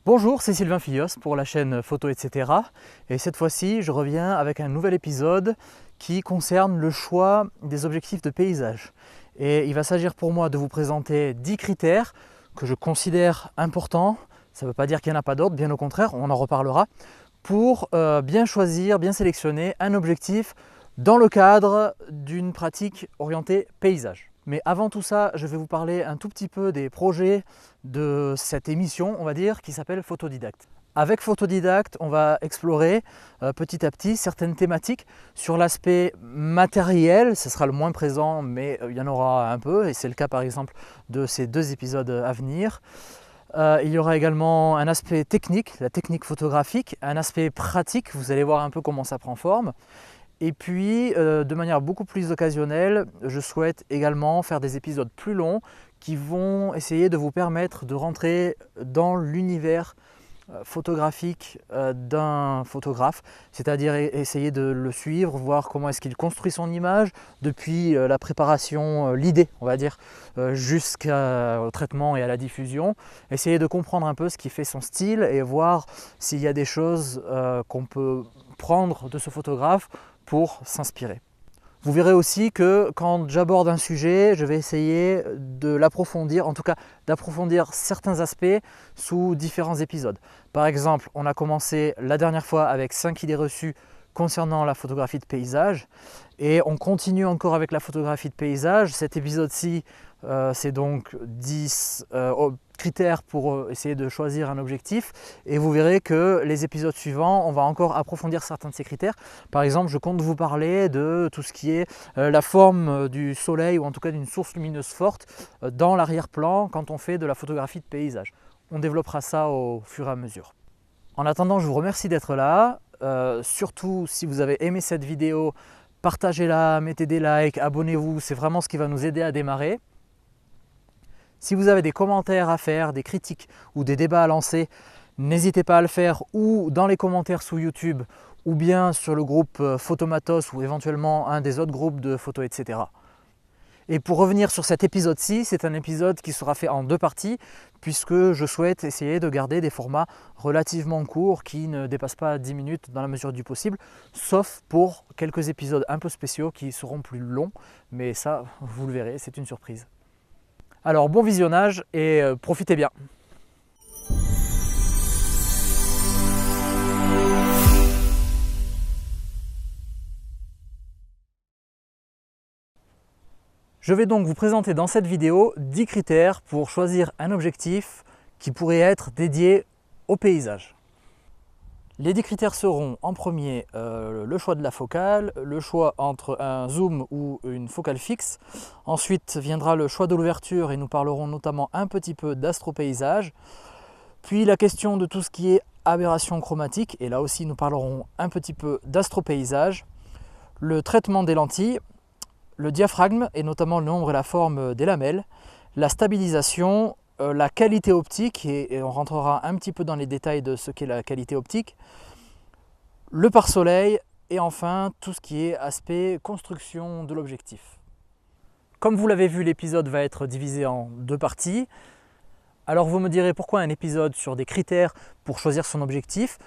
Bonjour, c'est Sylvain Fillos pour la chaîne Photo etc. Et cette fois-ci, je reviens avec un nouvel épisode qui concerne le choix des objectifs de paysage. Et il va s'agir pour moi de vous présenter 10 critères que je considère importants. Ça ne veut pas dire qu'il n'y en a pas d'autres, bien au contraire, on en reparlera, pour bien choisir, bien sélectionner un objectif dans le cadre d'une pratique orientée paysage. Mais avant tout ça, je vais vous parler un tout petit peu des projets de cette émission, on va dire, qui s'appelle Photodidacte. Avec Photodidacte, on va explorer petit à petit certaines thématiques sur l'aspect matériel. Ce sera le moins présent, mais il y en aura un peu, et c'est le cas par exemple de ces 2 épisodes à venir. Il y aura également un aspect technique, la technique photographique, un aspect pratique, vous allez voir un peu comment ça prend forme. Et puis, de manière beaucoup plus occasionnelle, je souhaite également faire des épisodes plus longs qui vont essayer de vous permettre de rentrer dans l'univers photographique d'un photographe, c'est-à-dire essayer de le suivre, voir comment est-ce qu'il construit son image depuis la préparation, l'idée, on va dire, jusqu'au traitement et à la diffusion. Essayer de comprendre un peu ce qui fait son style et voir s'il y a des choses qu'on peut prendre de ce photographe pour s'inspirer. Vous verrez aussi que quand j'aborde un sujet, je vais essayer de l'approfondir, en tout cas d'approfondir certains aspects sous différents épisodes. Par exemple, on a commencé la dernière fois avec 5 idées reçues concernant la photographie de paysage et on continue encore avec la photographie de paysage. Cet épisode-ci, c'est donc 10 critères pour essayer de choisir un objectif et vous verrez que les épisodes suivants, on va encore approfondir certains de ces critères. Par exemple, je compte vous parler de tout ce qui est la forme du soleil ou en tout cas d'une source lumineuse forte dans l'arrière-plan quand on fait de la photographie de paysage. On développera ça au fur et à mesure. En attendant, je vous remercie d'être là. Surtout si vous avez aimé cette vidéo, partagez-la, mettez des likes, abonnez-vous, c'est vraiment ce qui va nous aider à démarrer. Si vous avez des commentaires à faire, des critiques ou des débats à lancer, n'hésitez pas à le faire ou dans les commentaires sous YouTube ou bien sur le groupe Photomatos ou éventuellement un des autres groupes de photos, etc. Et pour revenir sur cet épisode-ci, c'est un épisode qui sera fait en 2 parties puisque je souhaite essayer de garder des formats relativement courts qui ne dépassent pas 10 minutes dans la mesure du possible, sauf pour quelques épisodes un peu spéciaux qui seront plus longs, mais ça, vous le verrez, c'est une surprise. Alors bon visionnage et profitez bien. Je vais donc vous présenter dans cette vidéo 10 critères pour choisir un objectif qui pourrait être dédié au paysage. Les 10 critères seront en premier le choix de la focale, le choix entre un zoom ou une focale fixe. Ensuite viendra le choix de l'ouverture et nous parlerons notamment un petit peu d'astropaysage. Puis la question de tout ce qui est aberration chromatique et là aussi nous parlerons un petit peu d'astropaysage. Le traitement des lentilles, le diaphragme et notamment le nombre et la forme des lamelles, la stabilisation, la qualité optique et on rentrera un petit peu dans les détails de ce qu'est la qualité optique, le pare-soleil et enfin tout ce qui est aspect construction de l'objectif. Comme vous l'avez vu, l'épisode va être divisé en 2 parties. Alors vous me direz pourquoi un épisode sur des critères pour choisir son objectif.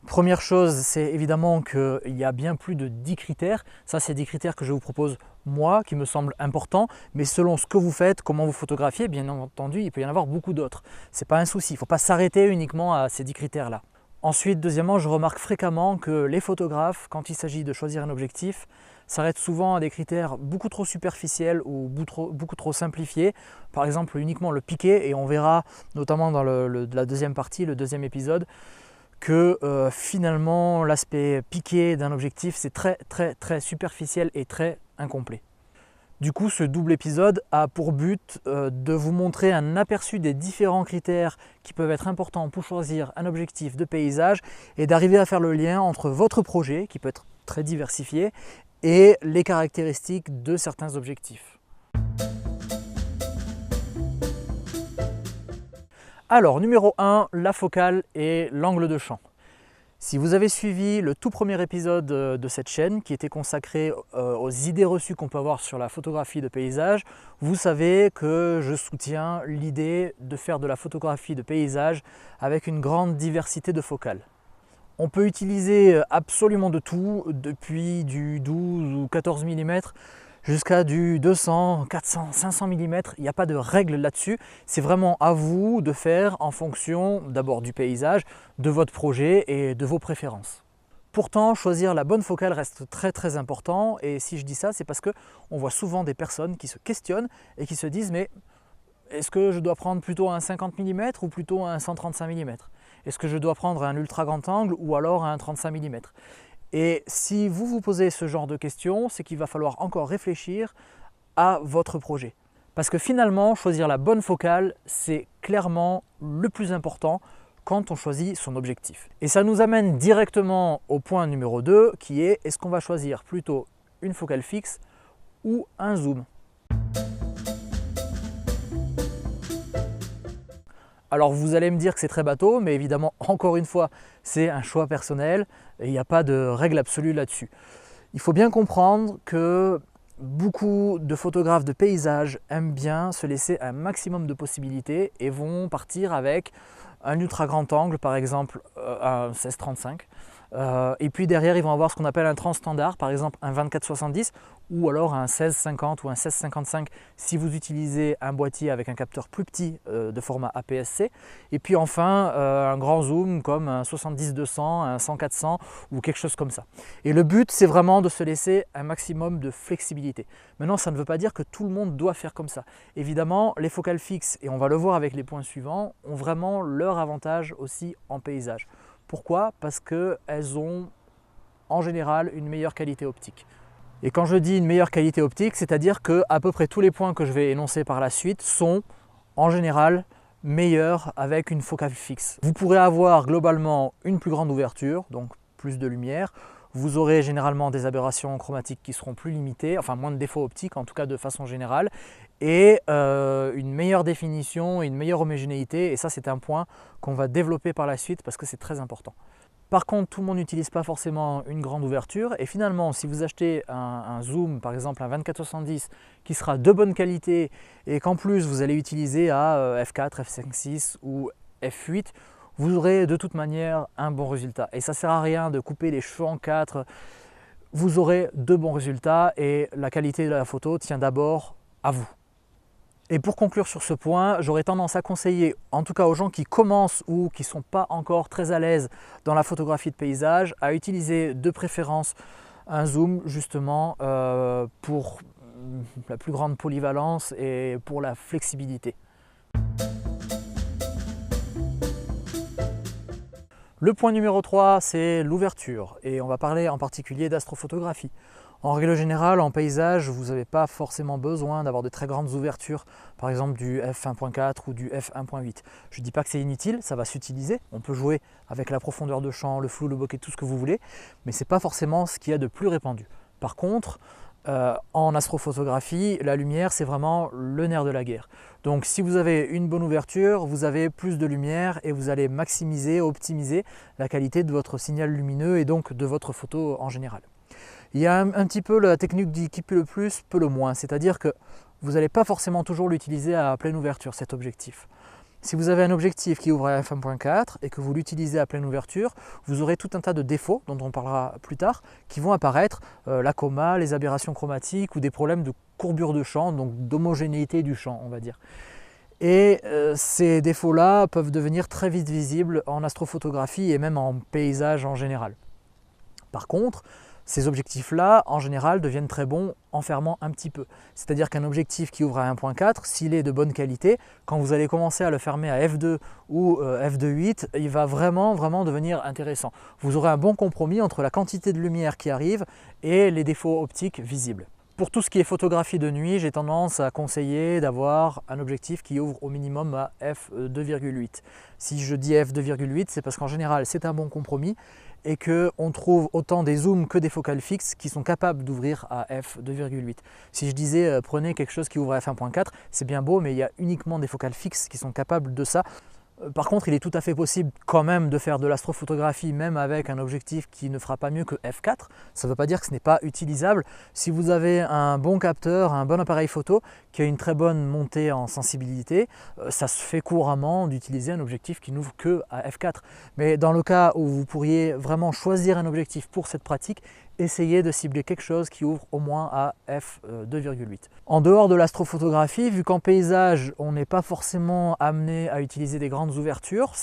Première chose, c'est évidemment qu'il y a bien plus de 10 critères. Ça, c'est 10 critères que je vous propose moi, qui me semblent importants. Mais selon ce que vous faites, comment vous photographiez, bien entendu, il peut y en avoir beaucoup d'autres. Ce n'est pas un souci, il ne faut pas s'arrêter uniquement à ces 10 critères-là. Ensuite, deuxièmement, je remarque fréquemment que les photographes, quand il s'agit de choisir un objectif, s'arrêtent souvent à des critères beaucoup trop superficiels ou beaucoup trop simplifiés. Par exemple, uniquement le piqué, et on verra notamment dans la deuxième partie, le deuxième épisode, que finalement l'aspect piqué d'un objectif c'est très superficiel et très incomplet. Du coup, ce double épisode a pour but de vous montrer un aperçu des différents critères qui peuvent être importants pour choisir un objectif de paysage et d'arriver à faire le lien entre votre projet, qui peut être très diversifié, et les caractéristiques de certains objectifs. Alors, numéro 1, la focale et l'angle de champ. Si vous avez suivi le tout premier épisode de cette chaîne qui était consacré aux idées reçues qu'on peut avoir sur la photographie de paysage, vous savez que je soutiens l'idée de faire de la photographie de paysage avec une grande diversité de focales. On peut utiliser absolument de tout, depuis du 12 ou 14 mm jusqu'à du 200, 400, 500 mm. Il n'y a pas de règle là-dessus. C'est vraiment à vous de faire en fonction d'abord du paysage, de votre projet et de vos préférences. Pourtant, choisir la bonne focale reste très important. Et si je dis ça, c'est parce qu'on voit souvent des personnes qui se questionnent et qui se disent « mais est-ce que je dois prendre plutôt un 50 mm ou plutôt un 135 mm? Est-ce que je dois prendre un ultra grand angle ou alors un 35 mm ?» Et si vous vous posez ce genre de questions, c'est qu'il va falloir encore réfléchir à votre projet. Parce que finalement, choisir la bonne focale, c'est clairement le plus important quand on choisit son objectif. Et ça nous amène directement au point numéro 2, qui est est-ce qu'on va choisir plutôt une focale fixe ou un zoom? Alors vous allez me dire que c'est très bateau, mais évidemment, encore une fois, c'est un choix personnel et il n'y a pas de règle absolue là-dessus. Il faut bien comprendre que beaucoup de photographes de paysage aiment bien se laisser un maximum de possibilités et vont partir avec un ultra grand angle, par exemple un 16-35. Et puis derrière, ils vont avoir ce qu'on appelle un transstandard, par exemple un 24-70 ou alors un 16-50 ou un 16-55 si vous utilisez un boîtier avec un capteur plus petit de format APS-C. Et puis enfin, un grand zoom comme un 70-200, un 100-400 ou quelque chose comme ça. Et le but, c'est vraiment de se laisser un maximum de flexibilité. Maintenant, ça ne veut pas dire que tout le monde doit faire comme ça. Évidemment, les focales fixes, et on va le voir avec les points suivants, ont vraiment leur avantage aussi en paysage. Pourquoi? Parce qu'elles ont en général une meilleure qualité optique. Et quand je dis une meilleure qualité optique, c'est-à-dire qu'à peu près tous les points que je vais énoncer par la suite sont en général meilleurs avec une focale fixe. Vous pourrez avoir globalement une plus grande ouverture, donc plus de lumière. Vous aurez généralement des aberrations chromatiques qui seront plus limitées, enfin moins de défauts optiques en tout cas de façon générale, et une meilleure définition, une meilleure homogénéité, et ça c'est un point qu'on va développer par la suite parce que c'est très important. Par contre, tout le monde n'utilise pas forcément une grande ouverture et finalement, si vous achetez un zoom, par exemple un 24-70 qui sera de bonne qualité et qu'en plus vous allez utiliser à f4, f5.6 ou f8, vous aurez de toute manière un bon résultat. Et ça ne sert à rien de couper les cheveux en quatre, vous aurez de bons résultats et la qualité de la photo tient d'abord à vous. Et pour conclure sur ce point, j'aurais tendance à conseiller, en tout cas aux gens qui commencent ou qui ne sont pas encore très à l'aise dans la photographie de paysage, à utiliser de préférence un zoom justement pour la plus grande polyvalence et pour la flexibilité. Le point numéro 3, c'est l'ouverture et on va parler en particulier d'astrophotographie. En règle générale, en paysage, vous n'avez pas forcément besoin d'avoir de très grandes ouvertures, par exemple du f1.4 ou du f1.8. Je ne dis pas que c'est inutile, ça va s'utiliser, on peut jouer avec la profondeur de champ, le flou, le bokeh, tout ce que vous voulez, mais ce n'est pas forcément ce qu'il y a de plus répandu. Par contre, en astrophotographie, la lumière, c'est vraiment le nerf de la guerre. Donc si vous avez une bonne ouverture, vous avez plus de lumière et vous allez maximiser, optimiser la qualité de votre signal lumineux et donc de votre photo en général. Il y a un petit peu la technique du qui peut le plus, peut le moins, c'est-à-dire que vous n'allez pas forcément toujours l'utiliser à pleine ouverture, cet objectif. Si vous avez un objectif qui ouvre à f1.4 et que vous l'utilisez à pleine ouverture, vous aurez tout un tas de défauts, dont on parlera plus tard, qui vont apparaître, la coma, les aberrations chromatiques ou des problèmes de courbure de champ, donc d'homogénéité du champ, on va dire. Et ces défauts-là peuvent devenir très vite visibles en astrophotographie et même en paysage en général. Par contre, ces objectifs-là, en général, deviennent très bons en fermant un petit peu. C'est-à-dire qu'un objectif qui ouvre à 1.4, s'il est de bonne qualité, quand vous allez commencer à le fermer à f2 ou f2.8, il va vraiment devenir intéressant. Vous aurez un bon compromis entre la quantité de lumière qui arrive et les défauts optiques visibles. Pour tout ce qui est photographie de nuit, j'ai tendance à conseiller d'avoir un objectif qui ouvre au minimum à f2.8. Si je dis f2.8, c'est parce qu'en général, c'est un bon compromis et qu'on trouve autant des zooms que des focales fixes qui sont capables d'ouvrir à f2.8. Si je disais prenez quelque chose qui ouvre à f1.4, c'est bien beau, mais il y a uniquement des focales fixes qui sont capables de ça. Par contre, il est tout à fait possible quand même de faire de l'astrophotographie même avec un objectif qui ne fera pas mieux que f4. Ça ne veut pas dire que ce n'est pas utilisable. Si vous avez un bon capteur, un bon appareil photo qui a une très bonne montée en sensibilité, ça se fait couramment d'utiliser un objectif qui n'ouvre que à f4. Mais dans le cas où vous pourriez vraiment choisir un objectif pour cette pratique, essayez de cibler quelque chose qui ouvre au moins à f2,8. En dehors de l'astrophotographie, vu qu'en paysage, on n'est pas forcément amené à utiliser des grandes ouvertures,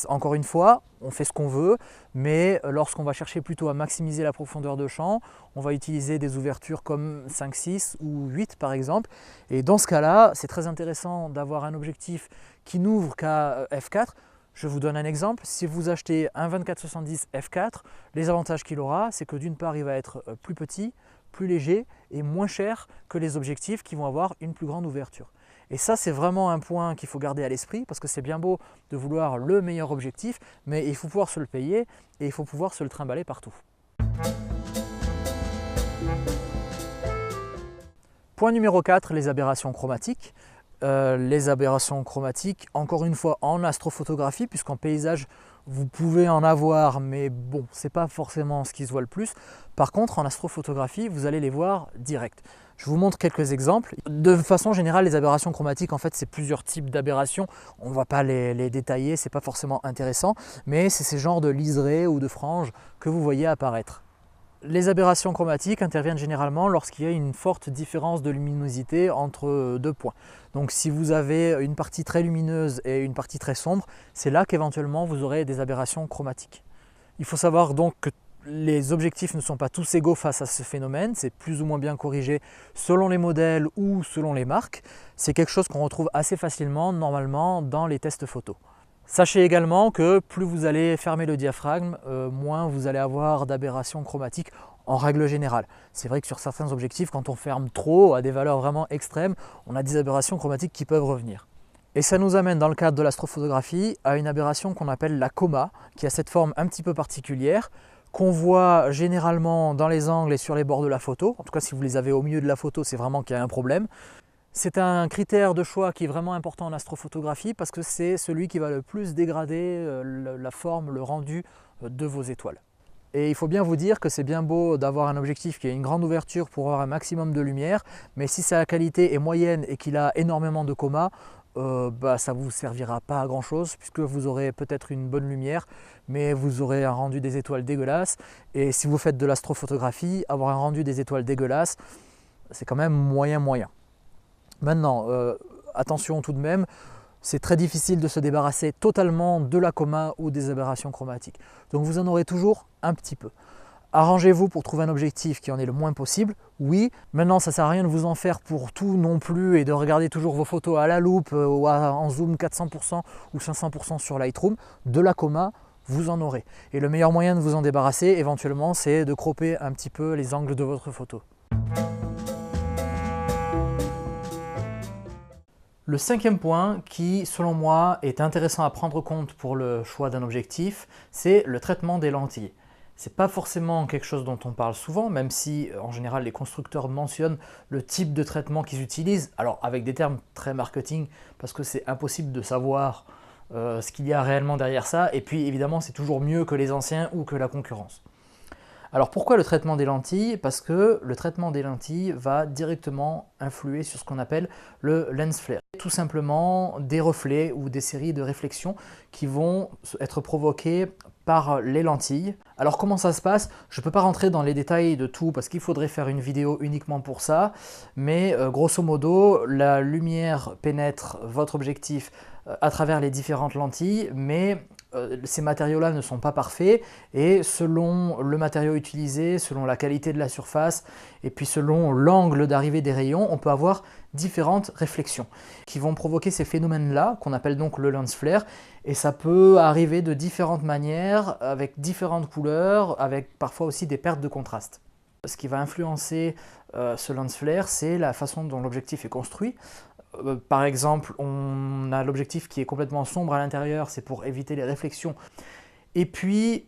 encore une fois, on fait ce qu'on veut, mais lorsqu'on va chercher plutôt à maximiser la profondeur de champ, on va utiliser des ouvertures comme 5, 6 ou 8 par exemple. Et dans ce cas-là, c'est très intéressant d'avoir un objectif qui n'ouvre qu'à f4. Je vous donne un exemple, si vous achetez un 24-70 f4, les avantages qu'il aura, c'est que d'une part, il va être plus petit, plus léger et moins cher que les objectifs qui vont avoir une plus grande ouverture. Et ça, c'est vraiment un point qu'il faut garder à l'esprit parce que c'est bien beau de vouloir le meilleur objectif, mais il faut pouvoir se le payer et il faut pouvoir se le trimballer partout. Point numéro 4, les aberrations chromatiques. Les aberrations chromatiques, encore une fois en astrophotographie, puisqu'en paysage vous pouvez en avoir, mais bon, c'est pas forcément ce qui se voit le plus. Par contre, en astrophotographie, vous allez les voir direct. Je vous montre quelques exemples. De façon générale, les aberrations chromatiques, en fait, c'est plusieurs types d'aberrations. On ne va pas les détailler, c'est pas forcément intéressant, mais c'est ces genres de liserés ou de franges que vous voyez apparaître. Les aberrations chromatiques interviennent généralement lorsqu'il y a une forte différence de luminosité entre deux points. Donc si vous avez une partie très lumineuse et une partie très sombre, c'est là qu'éventuellement vous aurez des aberrations chromatiques. Il faut savoir donc que les objectifs ne sont pas tous égaux face à ce phénomène, c'est plus ou moins bien corrigé selon les modèles ou selon les marques. C'est quelque chose qu'on retrouve assez facilement normalement dans les tests photos. Sachez également que plus vous allez fermer le diaphragme, moins vous allez avoir d'aberrations chromatiques en règle générale. C'est vrai que sur certains objectifs, quand on ferme trop à des valeurs vraiment extrêmes, on a des aberrations chromatiques qui peuvent revenir. Et ça nous amène dans le cadre de l'astrophotographie à une aberration qu'on appelle la coma, qui a cette forme un petit peu particulière, qu'on voit généralement dans les angles et sur les bords de la photo. En tout cas, si vous les avez au milieu de la photo, c'est vraiment qu'il y a un problème. C'est un critère de choix qui est vraiment important en astrophotographie parce que c'est celui qui va le plus dégrader la forme, le rendu de vos étoiles. Et il faut bien vous dire que c'est bien beau d'avoir un objectif qui a une grande ouverture pour avoir un maximum de lumière, mais si sa qualité est moyenne et qu'il a énormément de coma, ça ne vous servira pas à grand chose puisque vous aurez peut-être une bonne lumière, mais vous aurez un rendu des étoiles dégueulasse. Et si vous faites de l'astrophotographie, avoir un rendu des étoiles dégueulasse, c'est quand même moyen. Maintenant, attention tout de même, c'est très difficile de se débarrasser totalement de la coma ou des aberrations chromatiques. Donc vous en aurez toujours un petit peu. Arrangez-vous pour trouver un objectif qui en est le moins possible, oui. Maintenant, ça ne sert à rien de vous en faire pour tout non plus et de regarder toujours vos photos à la loupe ou en zoom 400% ou 500% sur Lightroom. De la coma, vous en aurez. Et le meilleur moyen de vous en débarrasser, éventuellement, c'est de cropper un petit peu les angles de votre photo. Le cinquième point qui, selon moi, est intéressant à prendre compte pour le choix d'un objectif, c'est le traitement des lentilles. Ce n'est pas forcément quelque chose dont on parle souvent, même si en général les constructeurs mentionnent le type de traitement qu'ils utilisent, alors avec des termes très marketing, parce que c'est impossible de savoir ce qu'il y a réellement derrière ça, et puis évidemment c'est toujours mieux que les anciens ou que la concurrence. Alors pourquoi le traitement des lentilles? Parce que le traitement des lentilles va directement influer sur ce qu'on appelle le lens flare. Tout simplement des reflets ou des séries de réflexions qui vont être provoquées par les lentilles. Alors comment ça se passe? Je ne peux pas rentrer dans les détails de tout parce qu'il faudrait faire une vidéo uniquement pour ça, mais grosso modo, la lumière pénètre votre objectif à travers les différentes lentilles, mais ces matériaux-là ne sont pas parfaits et selon le matériau utilisé, selon la qualité de la surface et puis selon l'angle d'arrivée des rayons, on peut avoir différentes réflexions qui vont provoquer ces phénomènes-là qu'on appelle donc le lens flare, et ça peut arriver de différentes manières, avec différentes couleurs, avec parfois aussi des pertes de contraste. Ce qui va influencer ce lens flare, c'est la façon dont l'objectif est construit. Par exemple, on a l'objectif qui est complètement sombre à l'intérieur, c'est pour éviter les réflexions. Et puis,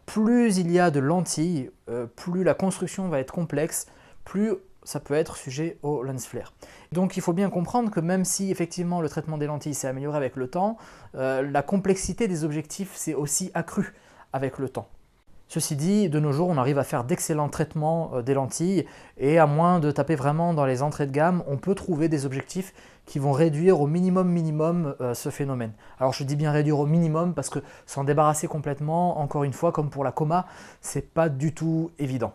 plus il y a de lentilles, plus la construction va être complexe, plus ça peut être sujet au lens flare. Donc il faut bien comprendre que même si effectivement le traitement des lentilles s'est amélioré avec le temps, la complexité des objectifs s'est aussi accrue avec le temps. Ceci dit, de nos jours, on arrive à faire d'excellents traitements des lentilles et à moins de taper vraiment dans les entrées de gamme, on peut trouver des objectifs qui vont réduire au minimum ce phénomène. Alors je dis bien réduire au minimum parce que s'en débarrasser complètement, encore une fois, comme pour la coma, c'est pas du tout évident.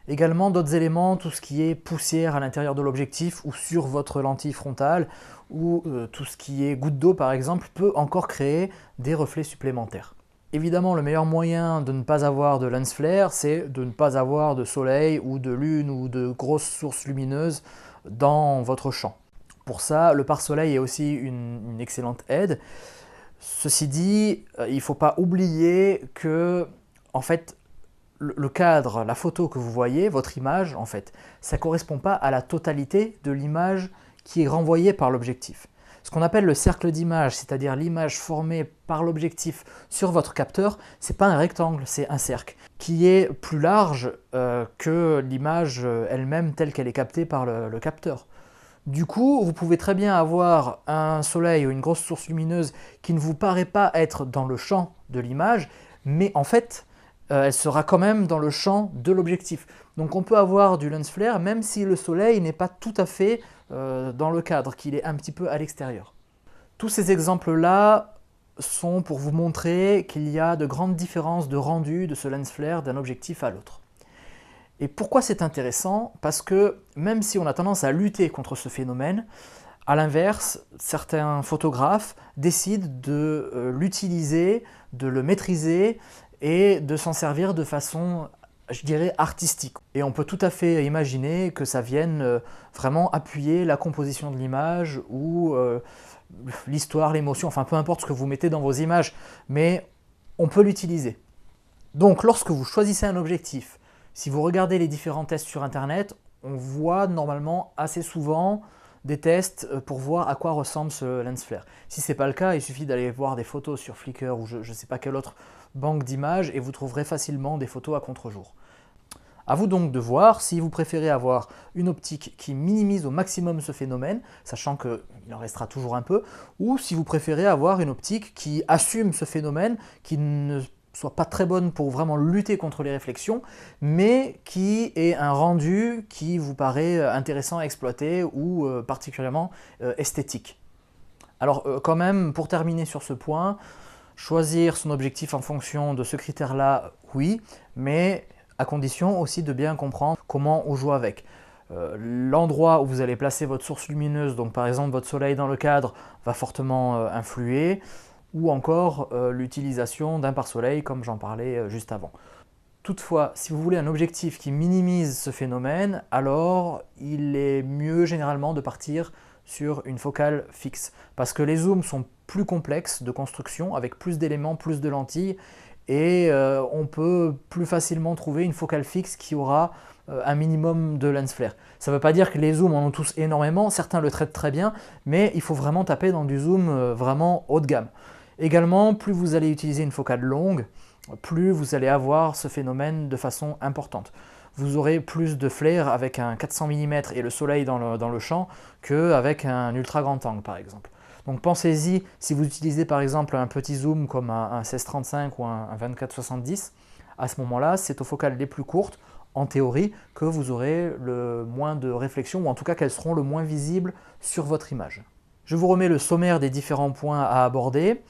Également d'autres éléments, tout ce qui est poussière à l'intérieur de l'objectif ou sur votre lentille frontale ou tout ce qui est goutte d'eau par exemple peut encore créer des reflets supplémentaires. Évidemment, le meilleur moyen de ne pas avoir de lens flare, c'est de ne pas avoir de soleil ou de lune ou de grosses sources lumineuses dans votre champ. Pour ça, le pare-soleil est aussi une excellente aide. Ceci dit, il ne faut pas oublier que, en fait, le cadre, la photo que vous voyez, votre image, en fait, ça ne correspond pas à la totalité de l'image qui est renvoyée par l'objectif. Ce qu'on appelle le cercle d'image, c'est-à-dire l'image formée par l'objectif sur votre capteur, ce n'est pas un rectangle, c'est un cercle, qui est plus large que l'image elle-même telle qu'elle est captée par le capteur. Du coup, vous pouvez très bien avoir un soleil ou une grosse source lumineuse qui ne vous paraît pas être dans le champ de l'image, mais en fait, elle sera quand même dans le champ de l'objectif. Donc on peut avoir du lens flare même si le soleil n'est pas tout à fait dans le cadre, qu'il est un petit peu à l'extérieur. Tous ces exemples-là sont pour vous montrer qu'il y a de grandes différences de rendu de ce lens flare d'un objectif à l'autre. Et pourquoi c'est intéressant? Parce que même si on a tendance à lutter contre ce phénomène, à l'inverse, certains photographes décident de l'utiliser, de le maîtriser et de s'en servir de façon, je dirais, artistique. Et on peut tout à fait imaginer que ça vienne vraiment appuyer la composition de l'image ou l'histoire, l'émotion, enfin peu importe ce que vous mettez dans vos images, mais on peut l'utiliser. Donc lorsque vous choisissez un objectif, si vous regardez les différents tests sur internet, on voit normalement assez souvent des tests pour voir à quoi ressemble ce lens flare. Si ce n'est pas le cas, il suffit d'aller voir des photos sur Flickr ou je ne sais pas quelle autre banque d'images et vous trouverez facilement des photos à contre-jour. À vous donc de voir si vous préférez avoir une optique qui minimise au maximum ce phénomène, sachant qu'il en restera toujours un peu, ou si vous préférez avoir une optique qui assume ce phénomène, qui ne soit pas très bonne pour vraiment lutter contre les réflexions, mais qui ait un rendu qui vous paraît intéressant à exploiter ou particulièrement esthétique. Alors quand même, pour terminer sur ce point, choisir son objectif en fonction de ce critère-là, oui, mais à condition aussi de bien comprendre comment on joue avec. L'endroit où vous allez placer votre source lumineuse, donc par exemple votre soleil dans le cadre, va fortement influer, ou encore l'utilisation d'un pare-soleil comme j'en parlais juste avant. Toutefois, si vous voulez un objectif qui minimise ce phénomène, alors il est mieux généralement de partir sur une focale fixe, parce que les zooms sont plus complexes de construction, avec plus d'éléments, plus de lentilles, et on peut plus facilement trouver une focale fixe qui aura un minimum de lens flare. Ça ne veut pas dire que les zooms en ont tous énormément, certains le traitent très bien, mais il faut vraiment taper dans du zoom vraiment haut de gamme. Également, plus vous allez utiliser une focale longue, plus vous allez avoir ce phénomène de façon importante. Vous aurez plus de flare avec un 400 mm et le soleil dans le champ qu'avec un ultra grand angle par exemple. Donc pensez-y, si vous utilisez par exemple un petit zoom comme un 16-35 ou un 24-70, à ce moment-là, c'est aux focales les plus courtes, en théorie, que vous aurez le moins de réflexion, ou en tout cas qu'elles seront le moins visibles sur votre image. Je vous remets le sommaire des différents points à aborder.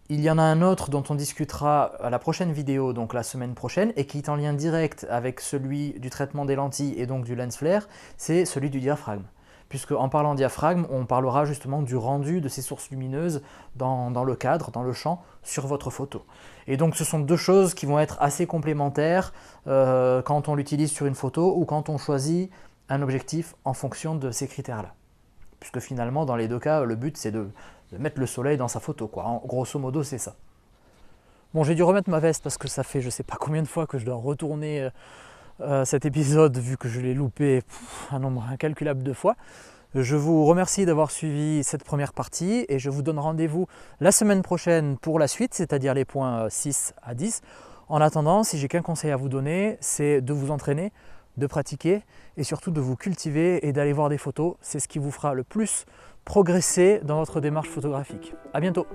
Il y en a un autre dont on discutera à la prochaine vidéo, donc la semaine prochaine, et qui est en lien direct avec celui du traitement des lentilles et donc du lens flare, c'est celui du diaphragme. Puisque en parlant diaphragme, on parlera justement du rendu de ces sources lumineuses dans le cadre, dans le champ, sur votre photo. Et donc ce sont deux choses qui vont être assez complémentaires quand on l'utilise sur une photo ou quand on choisit un objectif en fonction de ces critères-là. Puisque finalement, dans les deux cas, le but c'est de mettre le soleil dans sa photo, quoi. En grosso modo, c'est ça. Bon, j'ai dû remettre ma veste parce que ça fait je sais pas combien de fois que je dois retourner cet épisode vu que je l'ai loupé un nombre incalculable de fois. Je vous remercie d'avoir suivi cette première partie et je vous donne rendez-vous la semaine prochaine pour la suite, c'est-à-dire les points 6 à 10. En attendant, si j'ai qu'un conseil à vous donner, c'est de vous entraîner de pratiquer et surtout de vous cultiver et d'aller voir des photos. C'est ce qui vous fera le plus progresser dans votre démarche photographique. À bientôt!